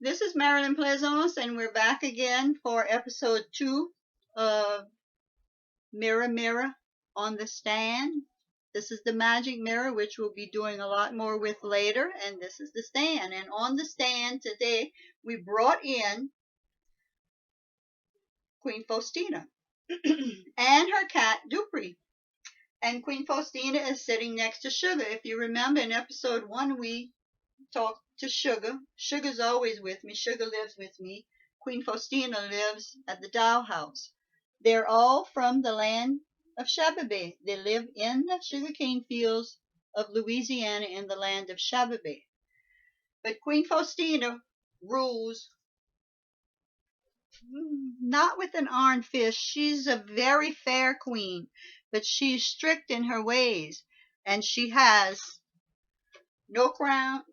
This is Marilyn Plaisance, and we're back again for episode 2 of Mirror Mirror on the Stand. This is the magic mirror, which we'll be doing a lot more with later, and this is the stand. And on the stand today, we brought in Queen Faustina and her cat Dupre. And Queen Faustina is sitting next to Sugar. If you remember in episode 1, we talk to Sugar. Sugar's always with me. Sugar lives with me. Queen Faustina lives at the dollhouse. They're all from the land of Sha Bebe. They live in the sugarcane fields of Louisiana in the land of Sha Bebe. But Queen Faustina rules not with an iron fist. She's a very fair queen, but she's strict in her ways. And she has no crown.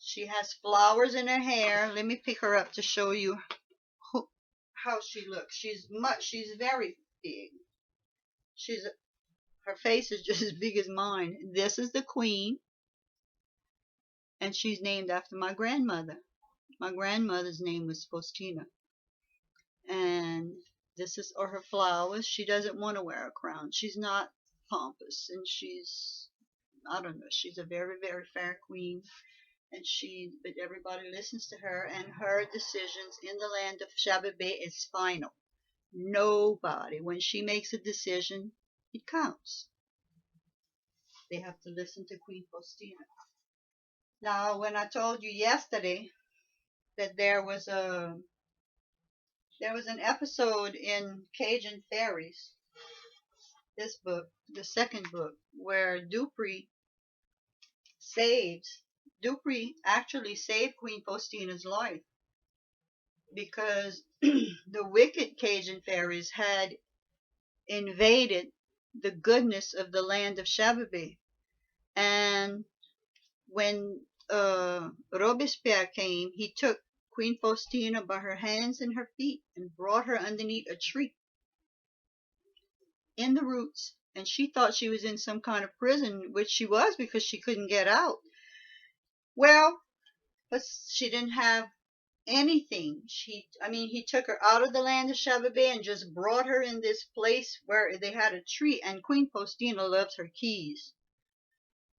She has flowers in her hair. Let me pick her up to show you how she looks. She's very big. Her face is just as big as mine. This is the queen, and she's named after my grandmother. My grandmother's name was Faustina. And this is her flowers. She doesn't want to wear a crown. She's not pompous, and I don't know, she's a very, very fair queen. But everybody listens to her, and her decisions in the land of Sha Bebe is final. Nobody, when she makes a decision, it counts. They have to listen to Queen Faustina. Now, when I told you yesterday that there was an episode in Cajun Fairies, this book, the second book, where Dupre actually saved Queen Faustina's life, because the wicked Cajun fairies had invaded the goodness of the land of Sha Bebe. And when Robespierre came, he took Queen Faustina by her hands and her feet and brought her underneath a tree in the roots. And she thought she was in some kind of prison, which she was, because she couldn't get out. Well, but she didn't have anything. He took her out of the land of Sha Bebe and just brought her in this place where they had a tree. And Queen Faustina loves her keys.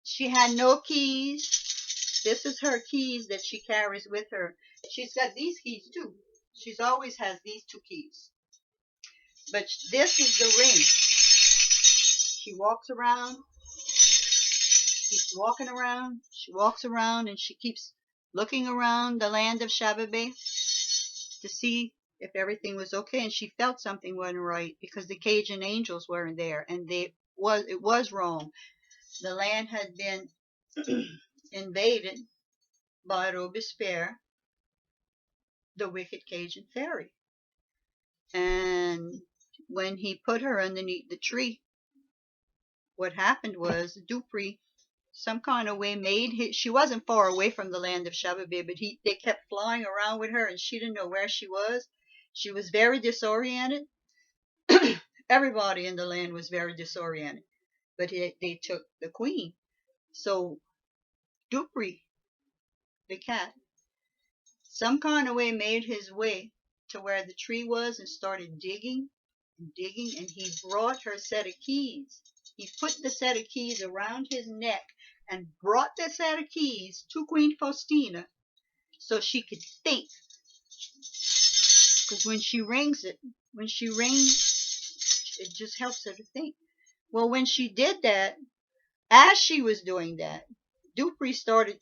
She had no keys. This is her keys that she carries with her. She's got these keys too. She always has these 2 keys. But this is the ring. She walks around. Keeps walking around. She walks around and she keeps looking around the land of Sha Bebe to see if everything was okay. And she felt something wasn't right, because the Cajun angels weren't there, and it was wrong. The land had been invaded by Robespierre, the wicked Cajun fairy. And when he put her underneath the tree, what happened was Dupre some kind of way she wasn't far away from the land of Sha Bebe, but they kept flying around with her, and she didn't know where she was. She was very disoriented. Everybody in the land was very disoriented, but they took the queen. So Dupre, the cat, some kind of way made his way to where the tree was and started digging and digging, and he brought her set of keys. He put the set of keys around his neck and brought the set of keys to Queen Faustina so she could think. Because when she rings, it just helps her to think. Well, when she did that, as she was doing that, Dupre started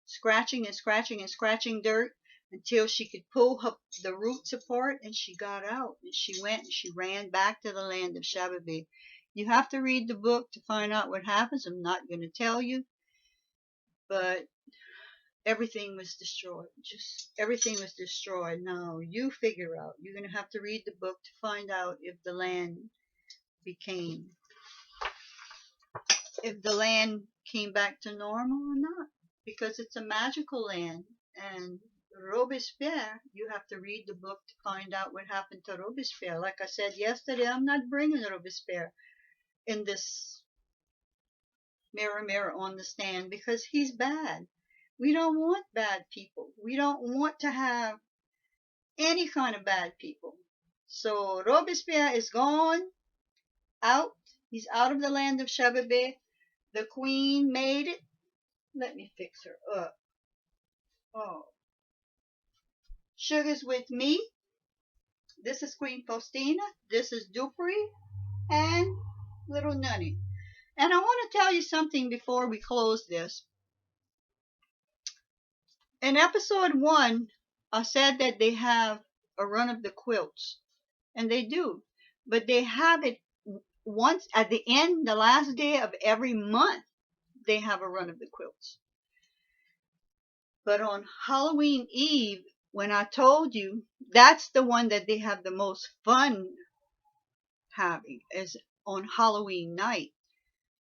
scratching and scratching and scratching dirt until she could pull the roots apart, and she got out. And she went and she ran back to the land of Sha Bebe. You have to read the book to find out what happens. I'm not going to tell you, but everything was destroyed. Just everything was destroyed. Now you figure out. You're going to have to read the book to find out if the land came back to normal or not, because it's a magical land. And Robespierre, you have to read the book to find out what happened to Robespierre. Like I said yesterday, I'm not bringing Robespierre in this mirror on the stand, because he's bad. We don't want bad people. We don't want to have any kind of bad people. So Robespierre is gone, out. He's out of the land of Sha Bebe. The queen made it. Let me fix her up. Oh, Sugar's with me. This is Queen Faustina. This is Dupre and little Nunny. And I want to tell you something before we close this. In episode 1, I said that they have a run of the quilts. And they do. But they have it once at the end, the last day of every month, they have a run of the quilts. But on Halloween Eve, when I told you, that's the one that they have the most fun having, is on Halloween night.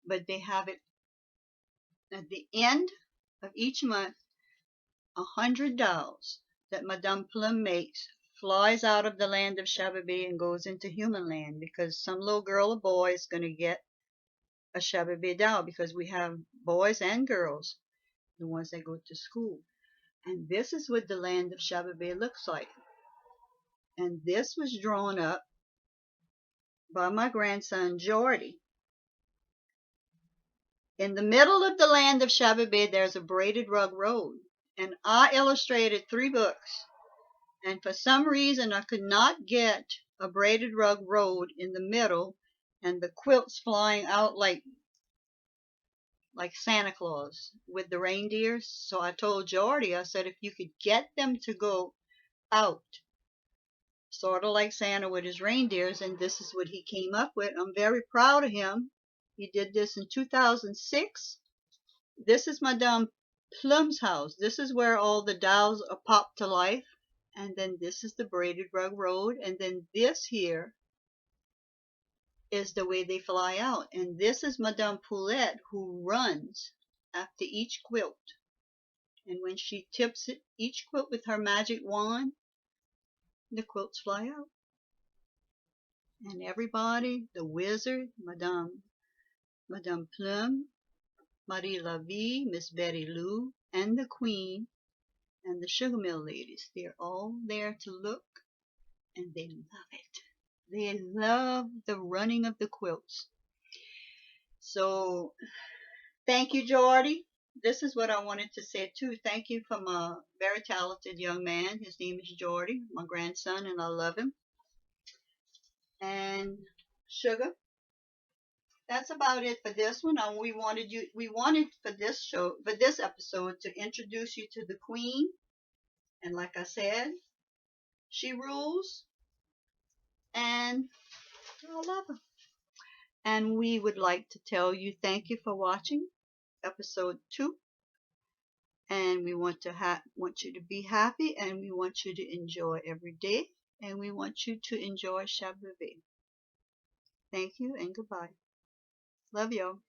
But they have it at the end of each month. 100 dolls that Madame Plum makes flies out of the land of Sha Bebe and goes into human land, because some little girl or boy is going to get a Sha Bebe doll, because we have boys and girls, the ones that go to school. And this is what the land of Sha Bebe looks like. And this was drawn up by my grandson Jordy. In the middle of the land of Sha Bebe, there's a braided rug road. And I illustrated 3 books. And for some reason, I could not get a braided rug road in the middle and the quilts flying out like Santa Claus with the reindeers. So I told Jordy, I said, if you could get them to go out, sort of like Santa with his reindeers, and this is what he came up with. I'm very proud of him. He did this in 2006. This is Madame Plum's house. This is where all the dolls are popped to life. And then this is the braided rug road. And then this here is the way they fly out. And this is Madame Poulette, who runs after each quilt. And when she tips it, each quilt with her magic wand, the quilts fly out. And everybody, the wizard, Madame Plum, Marie Lavie, Miss Betty Lou, and the Queen, and the sugar mill ladies, they're all there to look, and they love it. They love the running of the quilts. So thank you, Jordy. This is what I wanted to say too. Thank you from a very talented young man. His name is Jordy, my grandson, and I love him. And Sugar, that's about it for this one. We wanted for this episode to introduce you to the Queen. And like I said, she rules, and I love her. And we would like to tell you thank you for watching episode 2. And we want you to be happy, and we want you to enjoy every day, and we want you to enjoy Sha Bebe. Thank you and goodbye. Love y'all.